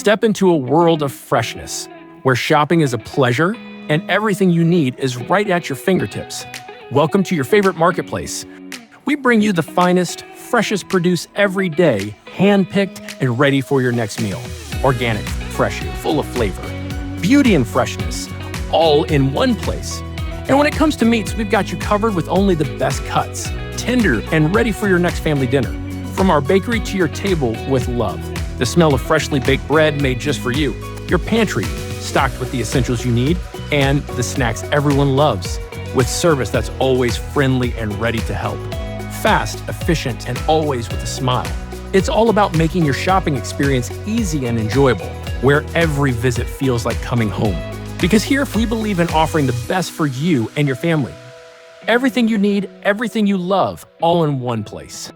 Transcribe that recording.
Step into a world of freshness, where shopping is a pleasure and everything you need is right at your fingertips. Welcome to your favorite marketplace. We bring you the finest, freshest produce every day, hand-picked and ready for your next meal. Organic, fresh, full of flavor. Beauty and freshness, all in one place. And when it comes to meats, we've got you covered with only the best cuts, tender and ready for your next family dinner. From our bakery to your table with love. The smell of freshly baked bread made just for you. Your pantry, stocked with the essentials you need, and the snacks everyone loves, with service that's always friendly and ready to help. Fast, efficient, and always with a smile. It's all about making your shopping experience easy and enjoyable, where every visit feels like coming home. Because here we believe in offering the best for you and your family. Everything you need, everything you love, all in one place.